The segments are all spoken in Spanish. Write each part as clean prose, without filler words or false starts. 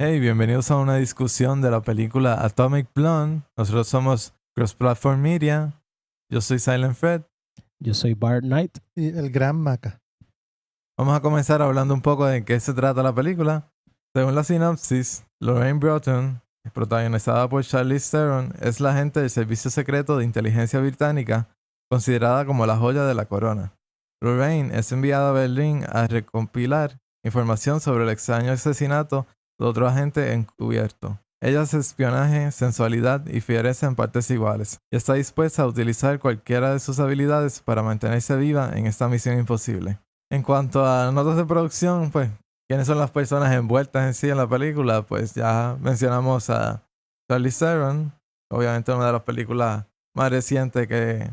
Hey, bienvenidos a una discusión de la película Atomic Blonde. Nosotros somos Cross Platform Media. Yo soy Silent Fred. Yo soy Bart Knight. Y el Gran Maca. Vamos a comenzar hablando un poco de qué se trata la película. Según la sinopsis, Lorraine Broughton, protagonizada por Charlize Theron, es la agente del Servicio Secreto de Inteligencia Británica, considerada como la joya de la corona. Lorraine es enviada a Berlín a recompilar información sobre el extraño asesinato de otro agente encubierto. Ella hace espionaje, sensualidad y fiereza en partes iguales, y está dispuesta a utilizar cualquiera de sus habilidades para mantenerse viva en esta misión imposible. En cuanto a notas de producción, pues, ¿quiénes son las personas envueltas en sí en la película? Pues ya mencionamos a Charlize Theron, obviamente una de las películas más recientes que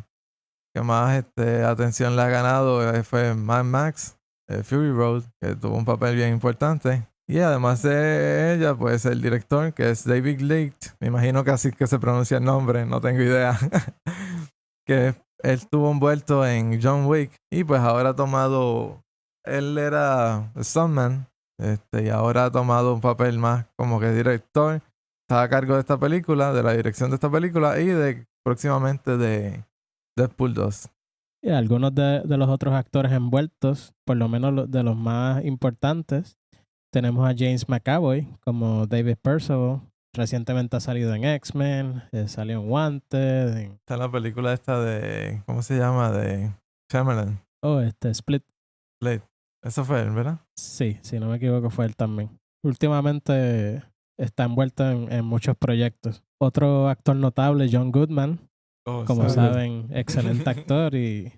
más atención le ha ganado fue Mad Max, Fury Road, que tuvo un papel bien importante. Y además de ella, pues el director, que es David Leitch, me imagino que así que se pronuncia el nombre, no tengo idea, que él estuvo envuelto en John Wick y pues ahora ha tomado, él era stuntman, y ahora ha tomado un papel más como que director, está a cargo de esta película, de la dirección de esta película y de próximamente de Deadpool 2. Y algunos de los otros actores envueltos, por lo menos de los más importantes, tenemos a James McAvoy como David Percival. Recientemente ha salido en X-Men, salió en Wanted. Está en la película esta de, ¿cómo se llama? De Shyamalan. Split. Blade. Eso fue él, ¿verdad? Sí, si no me equivoco fue él también. Últimamente está envuelto en muchos proyectos. Otro actor notable, John Goodman. Como saben, excelente actor y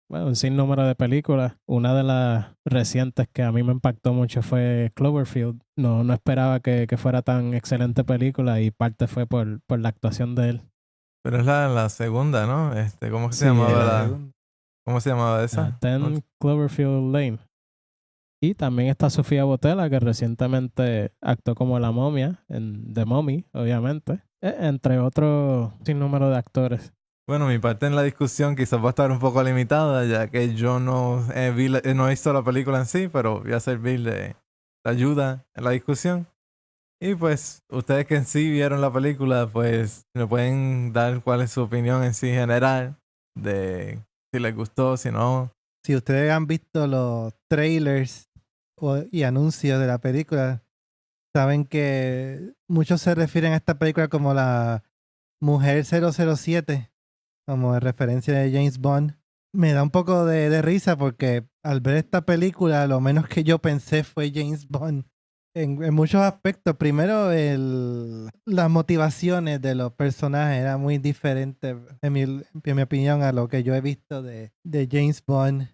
bueno, un sinnúmero de películas. Una de las recientes que a mí me impactó mucho fue Cloverfield. No esperaba que fuera tan excelente película y parte fue por la actuación de él. Pero es la segunda, ¿no? ¿Cómo se Sí, llamaba ¿cómo se llamaba esa? 10 Cloverfield Lane. Y también está Sofía Boutella, que recientemente actuó como la momia en The Mummy, obviamente. Entre otros sinnúmero de actores. Bueno, mi parte en la discusión quizás va a estar un poco limitada, ya que yo no he visto la película en sí, pero voy a servir de ayuda en la discusión. Y pues, ustedes que en sí vieron la película, pues me pueden dar cuál es su opinión en sí general, de si les gustó, si no. Si ustedes han visto los trailers y anuncios de la película, saben que muchos se refieren a esta película como la Mujer 007, como de referencia de James Bond. Me da un poco de risa porque al ver esta película, lo menos que yo pensé fue James Bond. En muchos aspectos. Primero, las motivaciones de los personajes eran muy diferentes, en mi opinión, a lo que yo he visto de James Bond.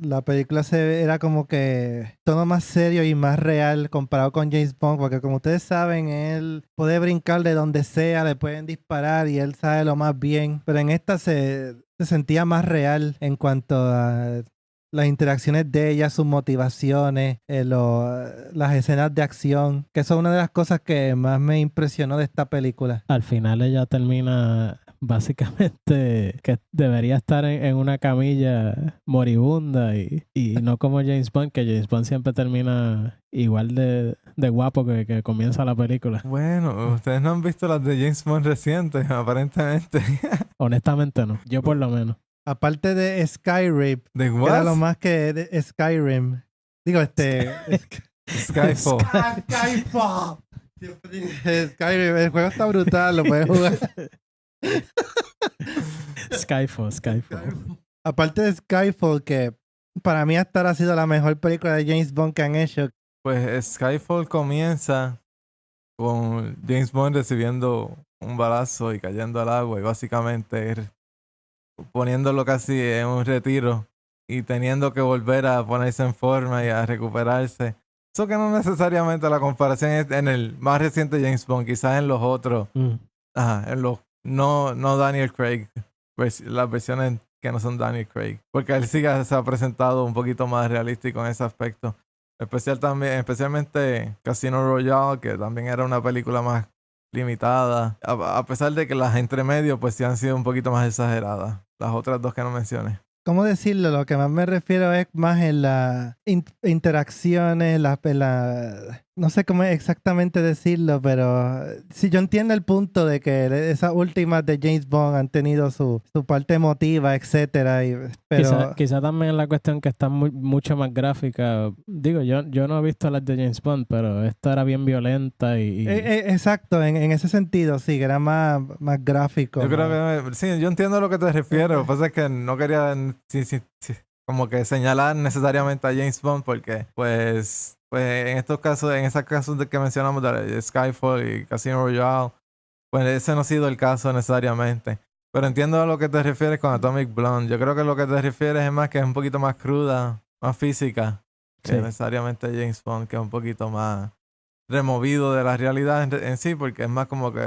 La película era como que tono más serio y más real comparado con James Bond, porque como ustedes saben, él puede brincar de donde sea, le pueden disparar y él sabe lo más bien, pero en esta se sentía más real en cuanto a las interacciones de ella, sus motivaciones, las escenas de acción, que eso es una de las cosas que más me impresionó de esta película. Al final ella termina básicamente que debería estar en una camilla moribunda y no como James Bond, que James Bond siempre termina igual de guapo que comienza la película. Bueno, ustedes no han visto las de James Bond recientes, aparentemente. Honestamente no, yo por lo menos. Aparte de Skyrim, ¿De que what? era lo más que de Skyrim. Digo, Skyfall. Skyfall. Skyrim, el juego está brutal, lo puedes jugar. Skyfall. Aparte de Skyfall, que para mí hasta ahora ha sido la mejor película de James Bond que han hecho. Pues Skyfall comienza con James Bond recibiendo un balazo y cayendo al agua y básicamente poniéndolo casi en un retiro y teniendo que volver a ponerse en forma y a recuperarse. Eso que no necesariamente la comparación es en el más reciente James Bond, quizás en los otros. En los no Daniel Craig, las versiones que no son Daniel Craig, porque él sí que se ha presentado un poquito más realístico en ese aspecto. Especialmente Casino Royale, que también era una película más limitada, a pesar de que las entre medio pues sí han sido un poquito más exageradas, las otras dos que no mencioné. ¿Cómo decirlo? Lo que más me refiero es más en las interacciones, no sé cómo exactamente decirlo, pero sí, yo entiendo el punto de que esas últimas de James Bond han tenido su parte emotiva, etcétera, pero Quizá también la cuestión que está mucho más gráfica. Digo, yo no he visto las de James Bond, pero esta era bien violenta exacto, en ese sentido, sí, que era más gráfico. Yo creo que sí, yo entiendo a lo que te refieres. Lo que pasa es que no quería sí, como que señalar necesariamente a James Bond porque pues en estos casos, en esos casos de que mencionamos de Skyfall y Casino Royale, pues ese no ha sido el caso necesariamente. Pero entiendo a lo que te refieres con Atomic Blonde. Yo creo que lo que te refieres es más que es un poquito más cruda, más física que Sí. necesariamente James Bond, que es un poquito más removido de la realidad en sí, porque es más como que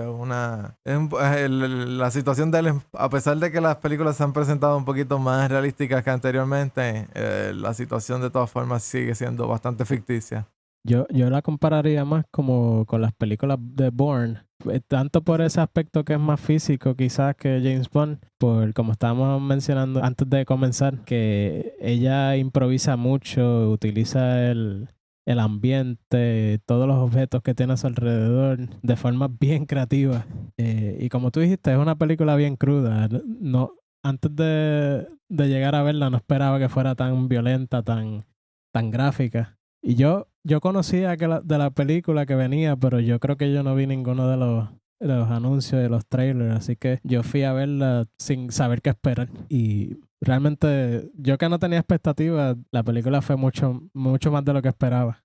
la situación de él, a pesar de que las películas se han presentado un poquito más realísticas que anteriormente, la situación de todas formas sigue siendo bastante ficticia. Yo la compararía más como con las películas de Bourne, tanto por ese aspecto que es más físico quizás que James Bond, por como estábamos mencionando antes de comenzar, que ella improvisa mucho, utiliza el ambiente, todos los objetos que tiene a su alrededor de forma bien creativa. Y como tú dijiste, es una película bien cruda. No, antes de llegar a verla no esperaba que fuera tan violenta, tan gráfica. Y yo conocía de la película que venía, pero yo creo que yo no vi ninguno de los anuncios de los trailers, así que yo fui a verla sin saber qué esperar. Y realmente, yo que no tenía expectativas, la película fue mucho más de lo que esperaba.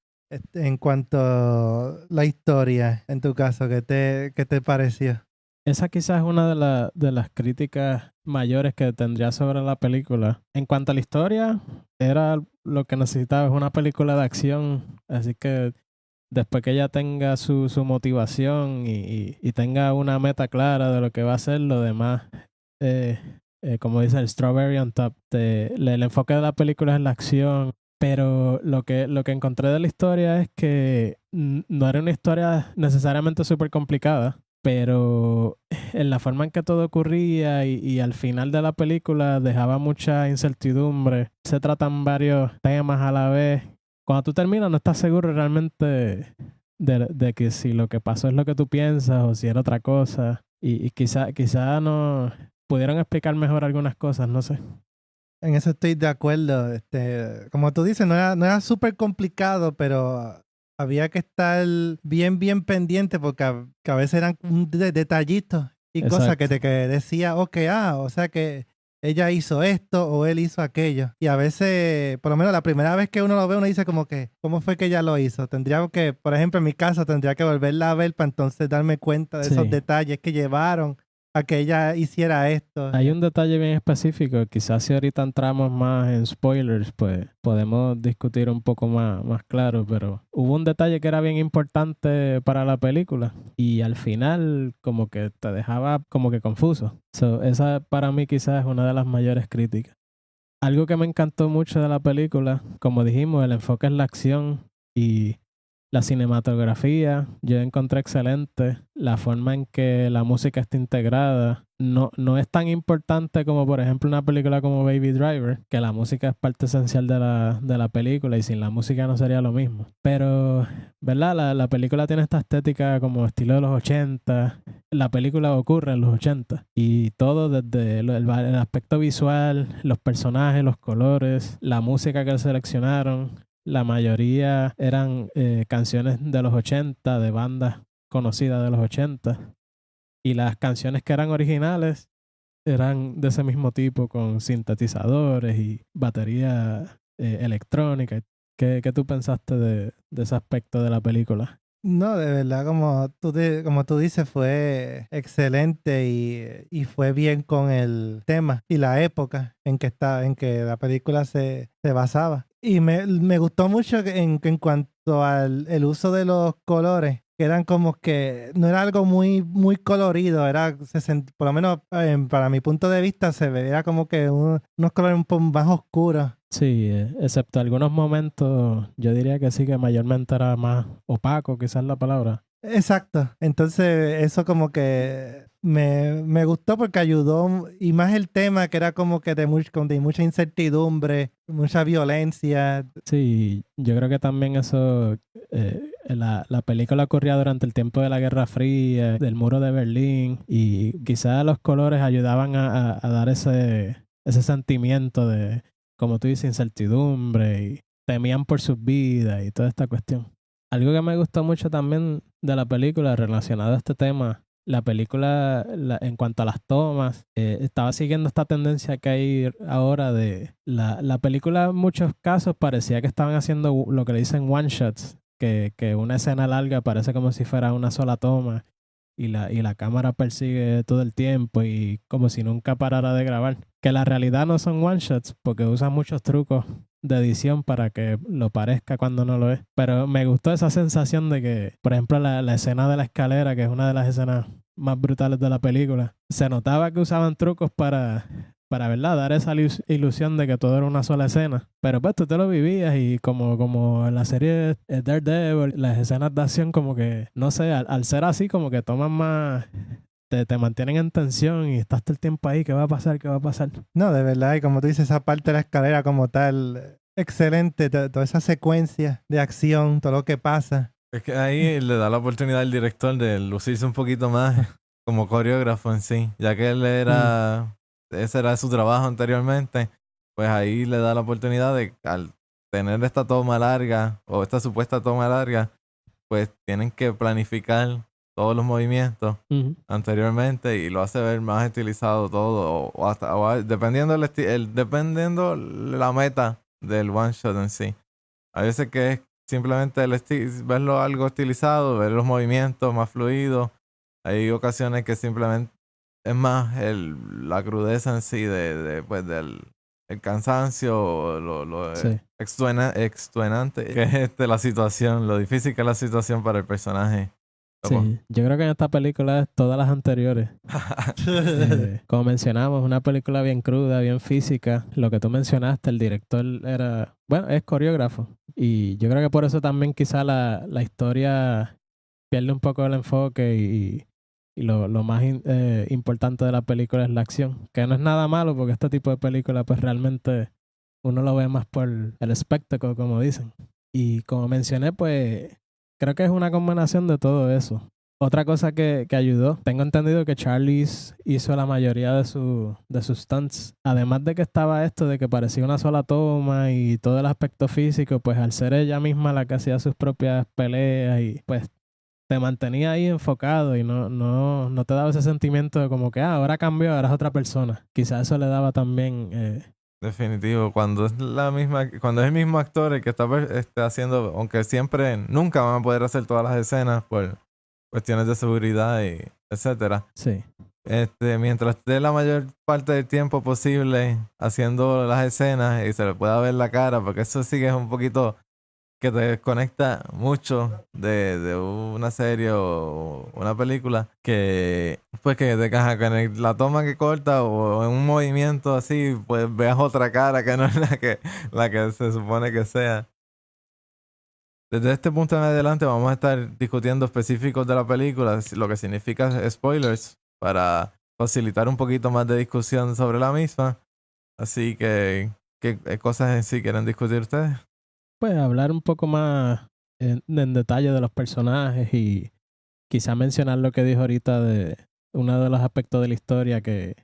En cuanto a la historia, en tu caso, ¿qué te pareció? Esa quizás es una de las críticas mayores que tendría sobre la película. En cuanto a la historia, era lo que necesitaba, es una película de acción, así que después que ella tenga su motivación y tenga una meta clara de lo que va a hacer, lo demás, como dice el Strawberry on Top, el enfoque de la película es la acción, pero lo que encontré de la historia es que no era una historia necesariamente súper complicada, pero en la forma en que todo ocurría y al final de la película dejaba mucha incertidumbre. Se tratan varios temas a la vez. Cuando tú terminas no estás seguro realmente de que si lo que pasó es lo que tú piensas o si era otra cosa. Y quizá no pudieron explicar mejor algunas cosas, no sé. En eso estoy de acuerdo. Como tú dices, no era súper complicado, pero había que estar bien pendiente porque a veces eran detallitos y cosas que Exacto. que decía, ok, o sea que ella hizo esto o él hizo aquello. Y a veces, por lo menos la primera vez que uno lo ve, uno dice como que, ¿cómo fue que ella lo hizo? Tendría que, por ejemplo, en mi caso, tendría que volverla a ver para entonces darme cuenta de esos Sí. detalles que llevaron a que ella hiciera esto. Hay un detalle bien específico, quizás si ahorita entramos más en spoilers, pues podemos discutir un poco más claro, pero hubo un detalle que era bien importante para la película y al final como que te dejaba como que confuso. Esa para mí quizás es una de las mayores críticas. Algo que me encantó mucho de la película, como dijimos, el enfoque en la acción y la cinematografía, yo encontré excelente. La forma en que la música está integrada no es tan importante como, por ejemplo, una película como Baby Driver, que la música es parte esencial de la película y sin la música no sería lo mismo. Pero, ¿verdad? La película tiene esta estética como estilo de los 80. La película ocurre en los 80 y todo desde el aspecto visual, los personajes, los colores, la música que seleccionaron. La mayoría eran canciones de los 80, de bandas conocidas de los 80. Y las canciones que eran originales eran de ese mismo tipo, con sintetizadores y batería electrónica. ¿Qué tú pensaste de ese aspecto de la película? No, de verdad, como tú dices, fue excelente y fue bien con el tema y la época en que la película se basaba. Y me gustó mucho en cuanto al el uso de los colores, que eran como que no era algo muy colorido, por lo menos para mi punto de vista, se veía como que unos colores un poco más oscuros. Sí, excepto algunos momentos, yo diría que sí, que mayormente era más opaco, quizás la palabra. Exacto. Entonces, eso como que me gustó porque ayudó, y más el tema que era como que de mucha incertidumbre, mucha violencia. Sí, yo creo que también eso la película ocurría durante el tiempo de la Guerra Fría, del muro de Berlín, y quizás los colores ayudaban a dar ese sentimiento de, como tú dices, incertidumbre, y temían por sus vidas y toda esta cuestión. Algo que me gustó mucho también de la película relacionado a este tema, la película, en cuanto a las tomas, estaba siguiendo esta tendencia que hay ahora de la película en muchos casos parecía que estaban haciendo lo que le dicen one shots, que una escena larga parece como si fuera una sola toma y la cámara persigue todo el tiempo y como si nunca parara de grabar. Que la realidad no son one shots porque usan muchos trucos de edición para que lo parezca cuando no lo es. Pero me gustó esa sensación de que, por ejemplo, la escena de la escalera, que es una de las escenas más brutales de la película, se notaba que usaban trucos para ¿verdad? Dar esa ilusión de que todo era una sola escena. Pero pues tú te lo vivías y como en la serie Daredevil, las escenas de acción como que, no sé, al ser así como que toman más... Te mantienen en tensión y estás todo el tiempo ahí. ¿Qué va a pasar? ¿Qué va a pasar? No, de verdad, y como tú dices, esa parte de la escalera como tal, excelente, toda esa secuencia de acción, todo lo que pasa. Es que ahí le da la oportunidad al director de lucirse un poquito más como coreógrafo en sí, ya que él ese era su trabajo anteriormente, pues ahí le da la oportunidad de, al tener esta toma larga o esta supuesta toma larga, pues tienen que planificar todos los movimientos anteriormente y lo hace ver más estilizado todo dependiendo dependiendo la meta del one shot en sí. A veces que es simplemente verlo algo estilizado, ver los movimientos más fluidos. Hay ocasiones que simplemente es más la crudeza en sí pues del el cansancio, Sí. extenuante que es la situación, lo difícil que es la situación para el personaje. Sí, yo creo que en esta película es todas las anteriores. Como mencionamos, una película bien cruda, bien física. Lo que tú mencionaste, el director era, bueno, es coreógrafo. Y yo creo que por eso también quizá la historia pierde un poco el enfoque y lo más importante de la película es la acción. Que no es nada malo porque este tipo de película pues realmente uno lo ve más por el espectáculo, como dicen. Y como mencioné, pues creo que es una combinación de todo eso. Otra cosa que ayudó, tengo entendido que Charlize hizo la mayoría de sus stunts. Además de que estaba esto de que parecía una sola toma y todo el aspecto físico, pues al ser ella misma la que hacía sus propias peleas y pues te mantenía ahí enfocado y no te daba ese sentimiento de como que ahora cambió, ahora es otra persona. Quizás eso le daba también... Definitivo, cuando es el mismo actor el que está haciendo, aunque siempre nunca van a poder hacer todas las escenas por cuestiones de seguridad y etcétera. Sí. Mientras esté la mayor parte del tiempo posible haciendo las escenas y se le pueda ver la cara, porque eso sí que es un poquito que te desconecta mucho de una serie o una película que pues que te caja con la toma que corta o en un movimiento así pues veas otra cara que no es la que se supone que sea. Desde este punto en adelante vamos a estar discutiendo específicos de la película, lo que significa spoilers, para facilitar un poquito más de discusión sobre la misma. Así que, ¿qué cosas en sí quieren discutir ustedes? Pues hablar un poco más en detalle de los personajes y quizá mencionar lo que dijo ahorita de uno de los aspectos de la historia que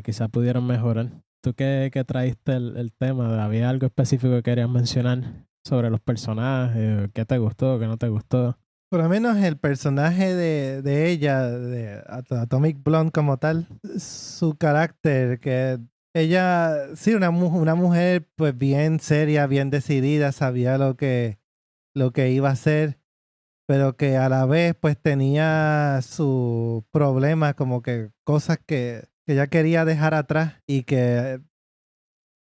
quizá pudieron mejorar. ¿Tú qué traíste el tema? ¿Había algo específico que querías mencionar sobre los personajes? ¿Qué te gustó? ¿Qué no te gustó? Por lo menos el personaje de ella, de Atomic Blonde como tal, su carácter, que ella, sí, una mujer pues bien seria, bien decidida, sabía lo que iba a hacer, pero que a la vez pues tenía sus problemas, como que cosas que ella quería dejar atrás y que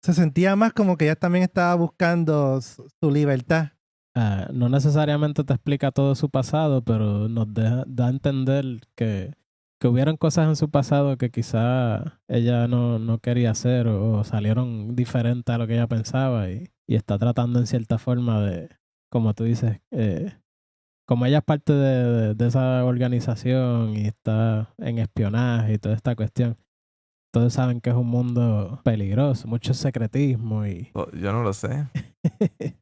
se sentía más como que ella también estaba buscando su libertad. No necesariamente te explica todo su pasado, pero nos da a entender que hubieron cosas en su pasado que quizá ella no quería hacer o salieron diferentes a lo que ella pensaba y está tratando en cierta forma de, como tú dices, como ella es parte de esa organización y está en espionaje y toda esta cuestión, todos saben que es un mundo peligroso, mucho secretismo y... Yo no lo sé.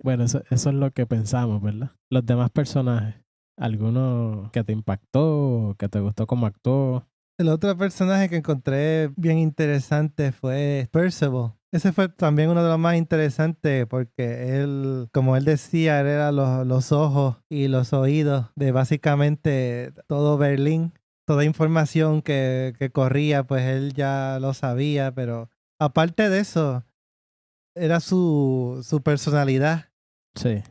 Bueno, eso es lo que pensamos, ¿verdad? Los demás personajes, ¿alguno que te impactó, que te gustó cómo actuó? El otro personaje que encontré bien interesante fue Percival. Ese fue también uno de los más interesantes porque él, como él decía, él era los ojos y los oídos de básicamente todo Berlín. Toda información que corría, pues él ya lo sabía, pero aparte de eso, era su personalidad. Sí.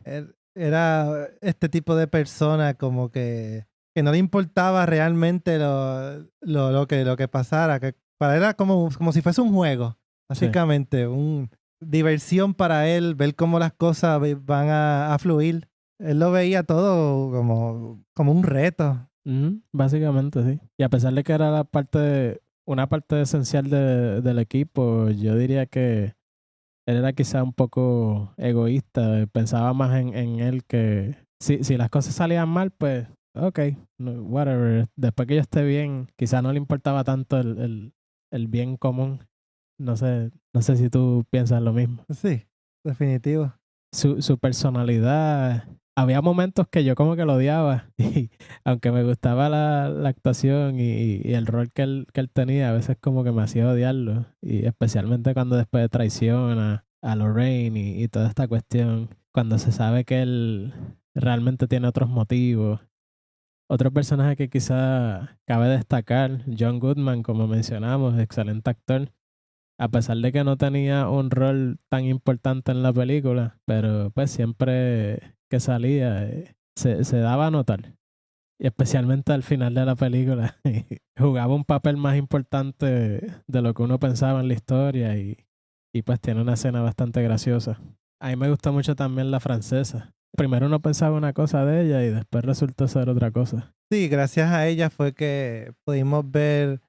Era este tipo de persona como que no le importaba realmente lo que pasara, que para él era como si fuese un juego, básicamente, una diversión para él, ver cómo las cosas van a fluir. Él lo veía todo como un reto. Básicamente, sí. Y a pesar de que era una parte esencial del equipo, yo diría que él era quizá un poco egoísta. Pensaba más en él que si las cosas salían mal, pues ok, whatever. Después que yo esté bien, quizá no le importaba tanto el bien común. No sé si tú piensas lo mismo. Sí, definitivo. Su personalidad... Había momentos que yo como que lo odiaba y aunque me gustaba la actuación y el rol que él tenía, a veces como que me hacía odiarlo. Y especialmente cuando después traiciona a Lorraine y toda esta cuestión, cuando se sabe que él realmente tiene otros motivos. Otro personaje que quizá cabe destacar, John Goodman, como mencionamos, excelente actor. A pesar de que no tenía un rol tan importante en la película, pero pues siempre que salía se daba a notar. Y especialmente al final de la película jugaba un papel más importante de lo que uno pensaba en la historia y pues tiene una escena bastante graciosa. A mí me gustó mucho también la francesa. Primero uno pensaba una cosa de ella y después resultó ser otra cosa. Sí, gracias a ella fue que pudimos ver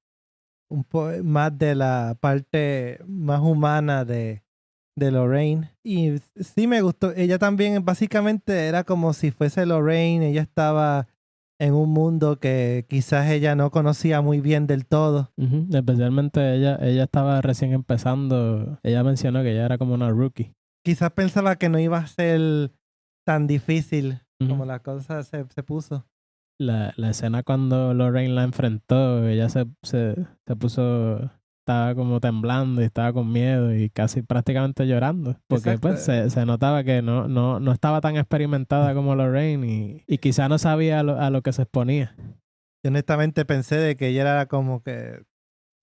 un poco más de la parte más humana de Lorraine. Y sí me gustó. Ella también básicamente era como si fuese Lorraine. Ella estaba en un mundo que quizás ella no conocía muy bien del todo. Especialmente ella estaba recién empezando. Ella mencionó que ella era como una rookie. Quizás pensaba que no iba a ser tan difícil como la cosa se puso. La escena cuando Lorraine la enfrentó, ella se puso, estaba como temblando y estaba con miedo y casi prácticamente llorando. Porque Exacto. pues se notaba que no estaba tan experimentada como Lorraine y quizá no sabía a lo que se exponía. Yo honestamente pensé de que ella era como que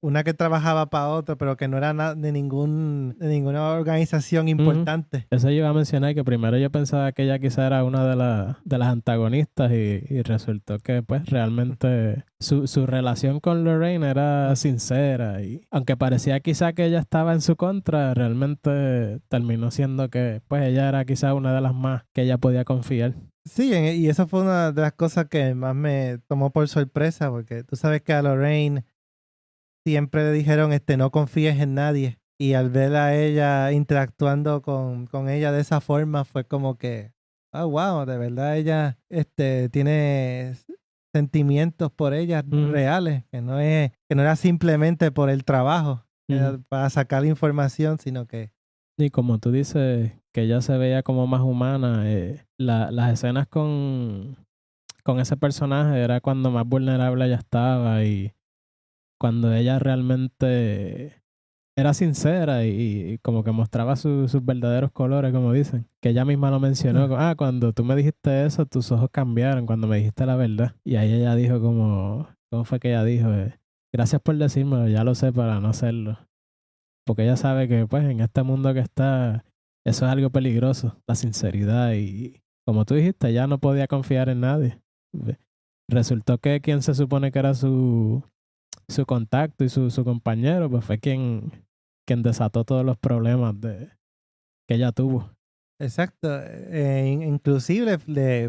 una que trabajaba para otro, pero que no era de ninguna organización importante. Eso yo iba a mencionar, que primero yo pensaba que ella quizá era una de las antagonistas y resultó que pues realmente su relación con Lorraine era sincera y aunque parecía quizá que ella estaba en su contra, realmente terminó siendo que pues ella era quizá una de las más que ella podía confiar. Sí, y eso fue una de las cosas que más me tomó por sorpresa, porque tú sabes que a Lorraine siempre le dijeron, no confíes en nadie. Y al ver a ella interactuando con ella de esa forma, fue como que, wow, de verdad ella tiene sentimientos por ella reales, que no era simplemente por el trabajo, era para sacar la información, sino que... Y como tú dices, que ella se veía como más humana, las escenas con ese personaje era cuando más vulnerable ella estaba y cuando ella realmente era sincera y como que mostraba sus verdaderos colores, como dicen. Que ella misma lo mencionó. Cuando tú me dijiste eso, tus ojos cambiaron cuando me dijiste la verdad. Y ahí ella dijo ¿cómo fue que ella dijo? Gracias por decírmelo, ya lo sé para no hacerlo. Porque ella sabe que pues en este mundo que está, eso es algo peligroso, la sinceridad. Y como tú dijiste, ella no podía confiar en nadie. Resultó que quien se supone que era su contacto y su compañero, pues fue quien desató todos los problemas que ella tuvo. Exacto. Inclusive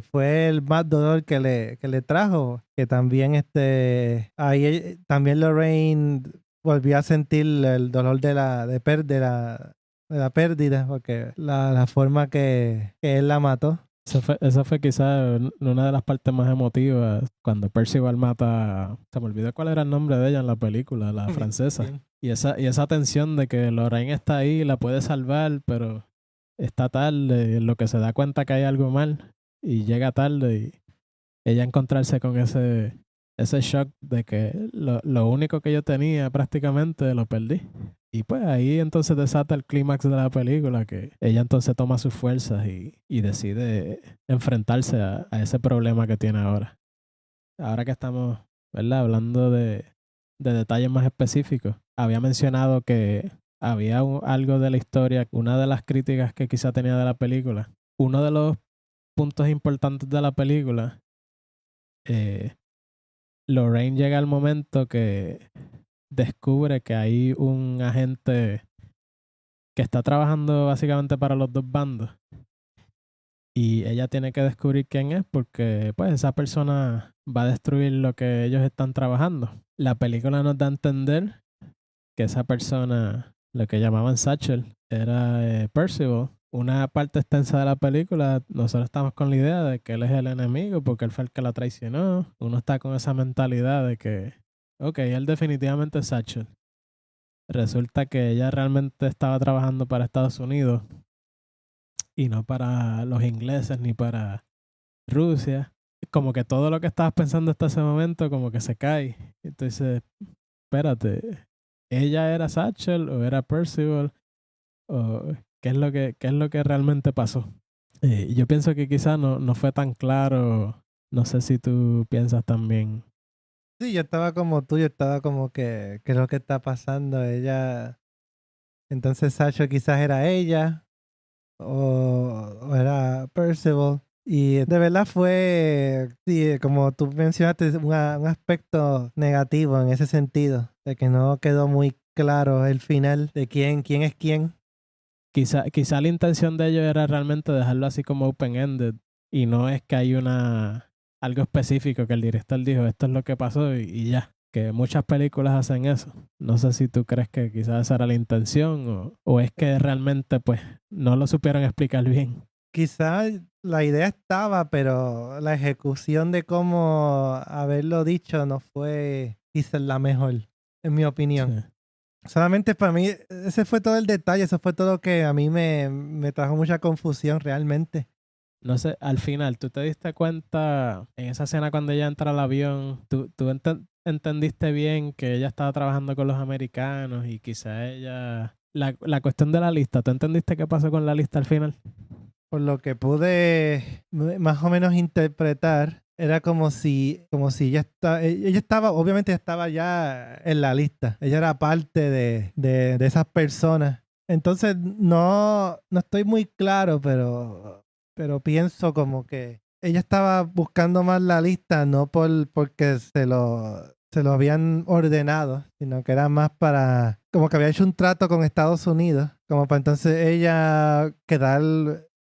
fue el más dolor que le trajo, que también ahí también Lorraine volvió a sentir el dolor de la pérdida, porque la forma que él la mató. Esa fue quizás una de las partes más emotivas cuando Percival mata... Se me olvidó cuál era el nombre de ella en la película, la francesa. Y esa tensión de que Lorraine está ahí y la puede salvar, pero está tarde, en lo que se da cuenta que hay algo mal y llega tarde y ella encontrarse con ese shock de que lo único que yo tenía prácticamente lo perdí. Y pues ahí entonces desata el clímax de la película, que ella entonces toma sus fuerzas y decide enfrentarse a ese problema que tiene ahora. Ahora que estamos, ¿verdad?, hablando de detalles más específicos, había mencionado que había algo de la historia, una de las críticas que quizá tenía de la película. Uno de los puntos importantes de la película, Lorraine llega al momento que descubre que hay un agente que está trabajando básicamente para los dos bandos. Y ella tiene que descubrir quién es porque pues esa persona va a destruir lo que ellos están trabajando. La película nos da a entender que esa persona, lo que llamaban Satchel, era Percival. Una parte extensa de la película, nosotros estamos con la idea de que él es el enemigo porque él fue el que la traicionó. Uno está con esa mentalidad de que, ok, él definitivamente es Satchel. Resulta que ella realmente estaba trabajando para Estados Unidos y no para los ingleses ni para Rusia. Como que todo lo que estabas pensando hasta ese momento como que se cae. Entonces, espérate, ¿ella era Satchel o era Percival? ¿O qué es lo que realmente pasó? Yo pienso que quizás no fue tan claro. No sé si tú piensas también. Sí, yo estaba como tú, yo estaba como que, ¿qué es lo que está pasando? Ella, entonces Sacho quizás era ella o era Percival. Y de verdad fue, sí, como tú mencionaste, un aspecto negativo en ese sentido, de que no quedó muy claro el final de quién es quién. Quizá la intención de ellos era realmente dejarlo así como open-ended y no es que hay algo específico que el director dijo, esto es lo que pasó y ya. Que muchas películas hacen eso. No sé si tú crees que quizás esa era la intención o es que realmente pues no lo supieron explicar bien. Quizás la idea estaba, pero la ejecución de cómo haberlo dicho no fue quizás la mejor, en mi opinión. Sí. Solamente para mí, ese fue todo el detalle, eso fue todo que a mí me trajo mucha confusión realmente. No sé, al final, ¿tú te diste cuenta en esa escena cuando ella entra al avión? ¿Tú entendiste bien que ella estaba trabajando con los americanos y quizá ella... La cuestión de la lista, ¿tú entendiste qué pasó con la lista al final? Por lo que pude más o menos interpretar, era como si ella estaba, obviamente estaba ya en la lista, ella era parte de esas personas. Entonces no estoy muy claro, pero pienso como que ella estaba buscando más la lista, no porque se lo habían ordenado, sino que era más para, como que había hecho un trato con Estados Unidos, como para entonces ella quedar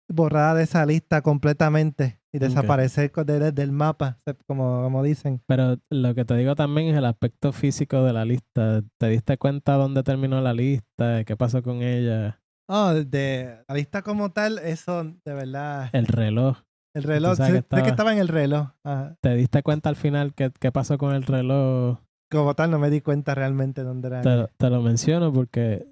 borrada de esa lista completamente y desaparecer del mapa, como dicen. Pero lo que te digo también es el aspecto físico de la lista. ¿Te diste cuenta dónde terminó la lista? ¿Qué pasó con ella? Oh, de la lista como tal, eso de verdad. El reloj. El reloj, sé que estaba en el reloj. Ajá. ¿Te diste cuenta al final qué pasó con el reloj? Como tal, no me di cuenta realmente dónde era. Te lo menciono porque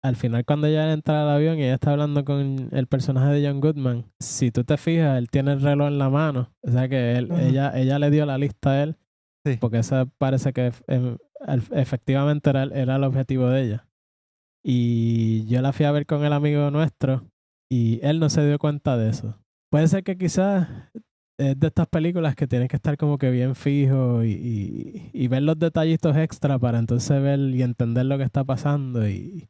al final cuando ella entra al avión y ella está hablando con el personaje de John Goodman, si tú te fijas, él tiene el reloj en la mano. O sea que ella le dio la lista a él, Sí. porque esa parece que efectivamente era el objetivo de ella. Y yo la fui a ver con el amigo nuestro y él no se dio cuenta de eso. Puede ser que quizás es de estas películas que tienes que estar como que bien fijo y ver los detallitos extra para entonces ver y entender lo que está pasando y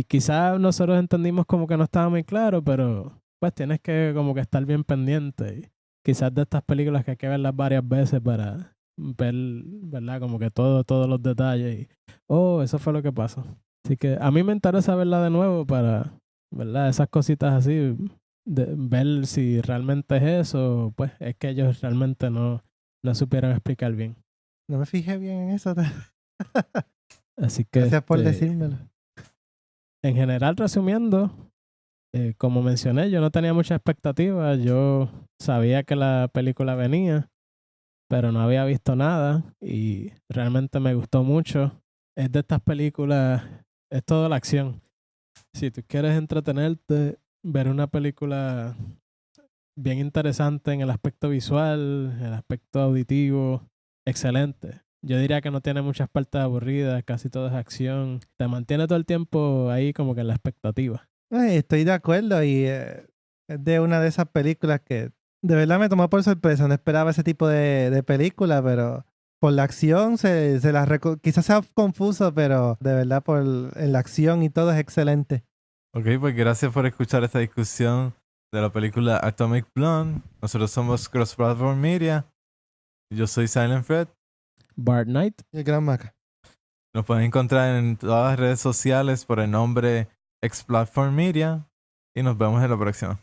quizás nosotros entendimos como que no estaba muy claro, pero pues tienes que como que estar bien pendiente. Y quizás de estas películas que hay que verlas varias veces para ver, ¿verdad? Como que todos los detalles. Y, oh, eso fue lo que pasó. Así que a mí me interesa verla de nuevo para, ¿verdad? Esas cositas así, ver si realmente es eso, pues es que ellos realmente no supieron explicar bien. No me fijé bien en eso. Así que Gracias por decírmelo. en general, resumiendo, como mencioné, yo no tenía mucha expectativa. Yo sabía que la película venía, pero no había visto nada y realmente me gustó mucho. es de estas películas, es toda la acción. Si tú quieres entretenerte, ver una película bien interesante en el aspecto visual, el aspecto auditivo, excelente. Yo diría que no tiene muchas partes aburridas, casi todo es acción. Te mantiene todo el tiempo ahí como que en la expectativa. Estoy de acuerdo y es de una de esas películas que de verdad me tomó por sorpresa. No esperaba ese tipo de película, pero por la acción quizás sea confuso, pero de verdad en la acción y todo es excelente. Ok, pues gracias por escuchar esta discusión de la película Atomic Blonde. Nosotros somos Cross Platform Media. Yo soy Silent Fred. Bart Knight. Y el Gran Maca. Nos pueden encontrar en todas las redes sociales por el nombre X Platform Media. Y nos vemos en la próxima.